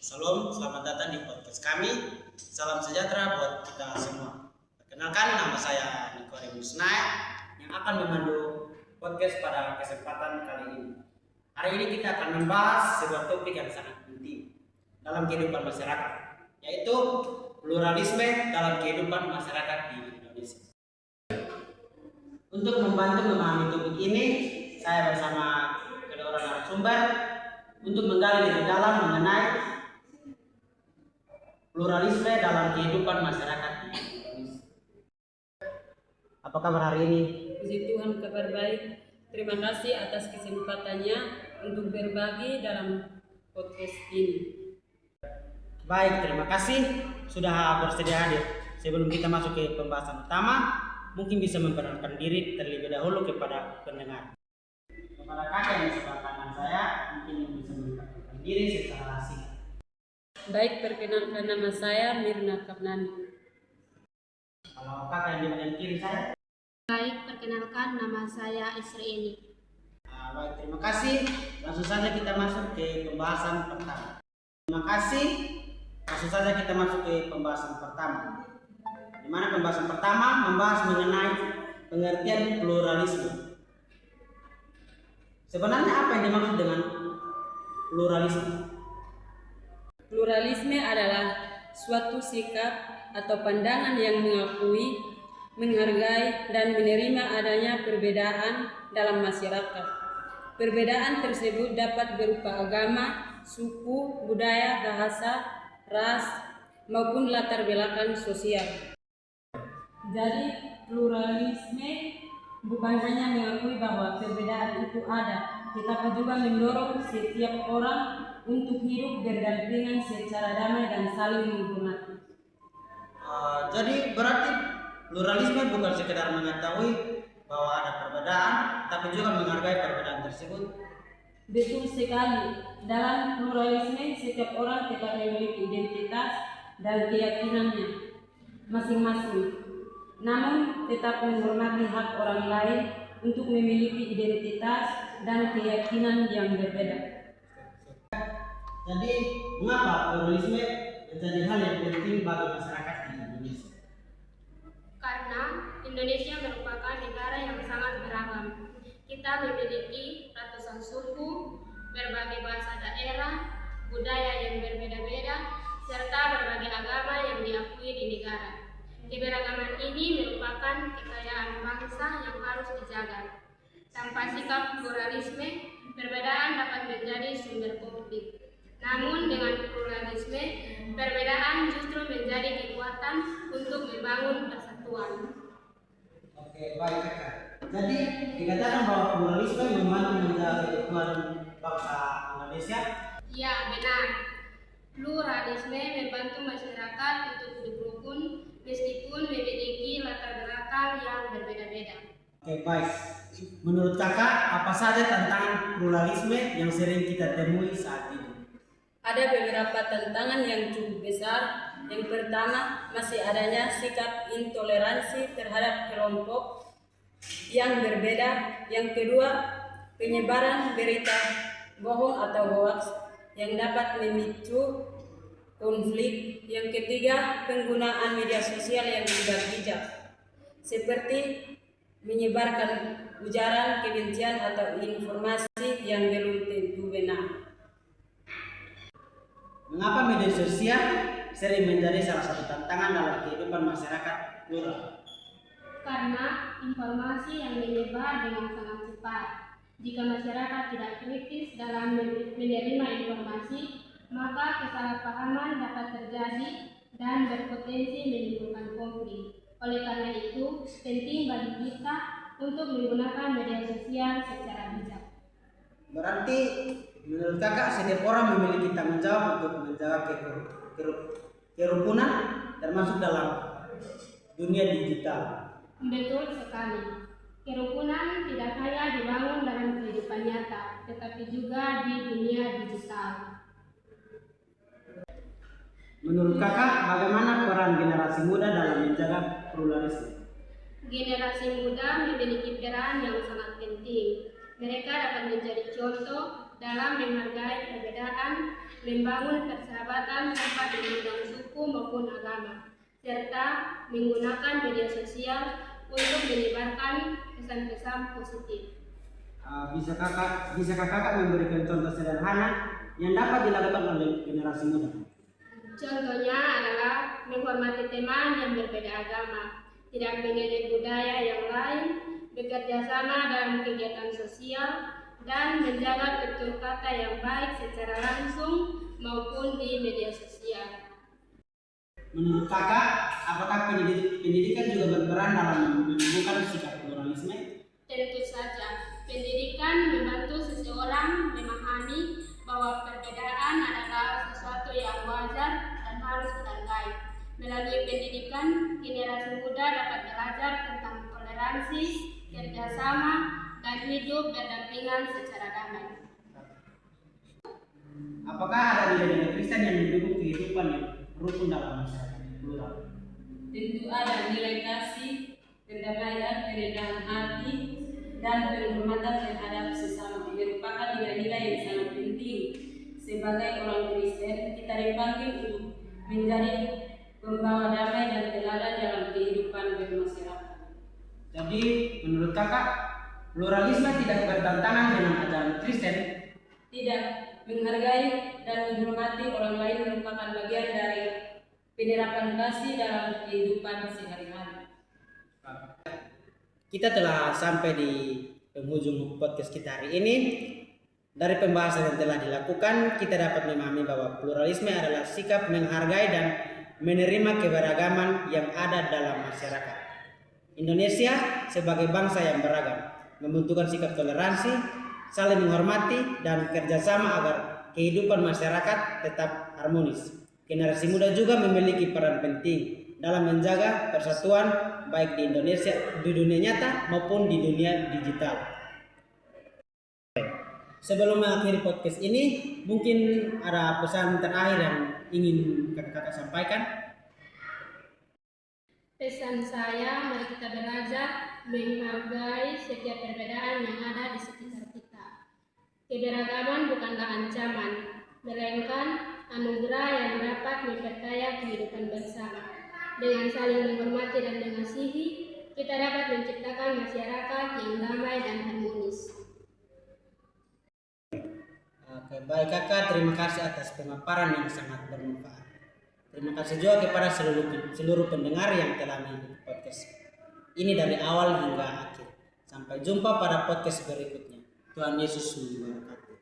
Salam, selamat datang di podcast kami. Salam sejahtera buat kita semua. Perkenalkan, nama saya Niko Remusnai yang akan memandu podcast pada kesempatan kali ini. Hari ini kita akan membahas sebuah topik yang sangat penting dalam kehidupan masyarakat, yaitu pluralisme dalam kehidupan masyarakat di Indonesia. Untuk membantu memahami topik ini, saya bersama kedua orang narasumber untuk menggali lebih dalam mengenai pluralisme dalam kehidupan masyarakat di Indonesia. Apa kabar hari ini? Puji Tuhan, kabar baik. Terima kasih atas kesempatannya untuk berbagi dalam podcast ini. Baik, terima kasih sudah bersedia hadir. Sebelum kita masuk ke pembahasan utama, mungkin bisa memperkenalkan diri terlebih dahulu kepada pendengar. Kepada kakak yang di sebelah kanan saya, mungkin bisa memperkenalkan diri secara singkat. Baik, perkenalkan nama saya Mirna Kapnani. Kalau kakak yang di bagian kiri saya. Baik, perkenalkan nama saya Isri. Baik, terima kasih. Langsung saja kita masuk ke pembahasan pertama. Terima kasih. Langsung saja kita masuk ke pembahasan pertama. Di mana pembahasan pertama membahas mengenai pengertian pluralisme. Sebenarnya apa yang dimaksud dengan pluralisme? Pluralisme adalah suatu sikap atau pandangan yang mengakui, menghargai, dan menerima adanya perbedaan dalam masyarakat. Perbedaan tersebut dapat berupa agama, suku, budaya, bahasa, ras, maupun latar belakang sosial. Jadi, pluralisme bukan hanya mengakui bahwa perbedaan itu ada, tetapi juga mendorong setiap orang untuk hidup berdampingan secara damai dan saling menghormati. Jadi berarti pluralisme bukan sekedar mengetahui bahwa ada perbedaan, tapi juga menghargai perbedaan tersebut. Betul sekali. Dalam pluralisme, setiap orang tetap memiliki identitas dan keyakinannya masing-masing, namun tetap menghormati hak orang lain untuk memiliki identitas dan keyakinan yang berbeda. Jadi mengapa pluralisme menjadi hal yang penting bagi masyarakat di Indonesia? Karena Indonesia merupakan negara yang sangat beragam. Kita memiliki ratusan suku, berbagai bahasa daerah, budaya yang berbeda-beda, serta berbagai agama yang diakui di negara. Keberagaman ini merupakan kekayaan bangsa yang harus dijaga. Tanpa sikap pluralisme, perbedaan dapat menjadi sumber konflik. Namun dengan pluralisme, perbedaan justru menjadi kekuatan untuk membangun persatuan. Oke, baik kakak. Jadi dikatakan bahwa pluralisme membantu menjaga keutuhan bangsa Indonesia. Ya, benar. Pluralisme membantu masyarakat untuk hidup rukun meskipun memiliki latar belakang yang berbeda-beda. Oke, baik. Menurut kakak, apa saja tantangan pluralisme yang sering kita temui saat ini? Ada beberapa tantangan yang cukup besar. Yang pertama, masih adanya sikap intoleransi terhadap kelompok yang berbeda. Yang kedua, penyebaran berita bohong atau hoax yang dapat memicu konflik. Yang ketiga, penggunaan media sosial yang tidak bijak, seperti menyebarkan ujaran kebencian atau informasi yang belum tentu benar. Mengapa media sosial sering menjadi salah satu tantangan dalam kehidupan masyarakat plural? Karena informasi yang menyebar dengan sangat cepat. Jika masyarakat tidak kritis dalam menerima informasi, maka kesalahpahaman dapat terjadi dan berpotensi menimbulkan konflik. Oleh karena itu, penting bagi kita untuk menggunakan media sosial secara bijak. Berarti menurut kakak setiap orang memiliki tanggung jawab untuk menjaga kerukunan termasuk dalam dunia digital. Betul sekali. Kerukunan tidak hanya dibangun dalam kehidupan nyata, tetapi juga di dunia digital. Menurut kakak, bagaimana peran generasi muda dalam menjaga pluralisme? Generasi muda memiliki peran yang sangat penting. Mereka dapat menjadi contoh dalam menghargai perbedaan, membangun persahabatan jabatan tanpa memandang suku maupun agama, serta menggunakan media sosial untuk menyebarkan pesan-pesan positif. Bisakah kakak memberikan contoh sederhana yang dapat dilakukan oleh generasi muda? Contohnya adalah menghormati teman yang berbeda agama, tidak mengejek budaya yang lain, bekerja sama dalam kegiatan sosial, dan menjaga tutur kata yang baik secara langsung maupun di media sosial. Menurut kakak, apakah pendidikan juga berperan dalam menumbuhkan sikap pluralisme? Tentu saja, pendidikan membantu seseorang memahami bahwa perbedaan adalah sesuatu yang wajar dan harus dihargai. Melalui pendidikan, generasi muda dapat belajar tentang toleransi, kerjasama, dan hidup berdampingan secara damai. Apakah ada nilai-nilai Kristen yang mendukung kehidupan yang rukun dalam masyarakat plural? Tentu ada nilai kasih, perdamaian, kerendahan hati, dan penghormatan terhadap sesama merupakan nilai-nilai yang sangat penting. Sebagai orang Kristen, kita dipanggil untuk menjadi pembawa damai dan teladan dalam kehidupan bermasyarakat. Jadi, menurut kakak, pluralisme tidak bertentangan dengan ajaran Kristen? Tidak, menghargai dan menghormati orang lain merupakan bagian dari penerapan kasih dalam kehidupan sehari-hari. Kita telah sampai di penghujung podcast kita hari ini. Dari pembahasan yang telah dilakukan, kita dapat memahami bahwa pluralisme adalah sikap menghargai dan menerima keberagaman yang ada dalam masyarakat. Indonesia sebagai bangsa yang beragam membutuhkan sikap toleransi, saling menghormati, dan kerjasama agar kehidupan masyarakat tetap harmonis. Generasi muda juga memiliki peran penting dalam menjaga persatuan baik di Indonesia, di dunia nyata maupun di dunia digital. Sebelum mengakhiri podcast ini, mungkin ada pesan terakhir yang ingin kakak sampaikan? Pesan saya, mari kita belajar menghargai setiap perbedaan yang ada di sekitar kita. Keberagaman bukanlah ancaman, melainkan anugerah yang dapat memperkaya kehidupan bersama. Dengan saling menghormati dan mengasihi, kita dapat menciptakan masyarakat yang damai dan harmonis. Oke, baik kakak, terima kasih atas pemaparan yang sangat bermanfaat. Terima kasih juga kepada seluruh pendengar yang telah mengikuti podcast ini dari awal hingga akhir. Sampai jumpa pada podcast berikutnya. Tuhan Yesus memberkati.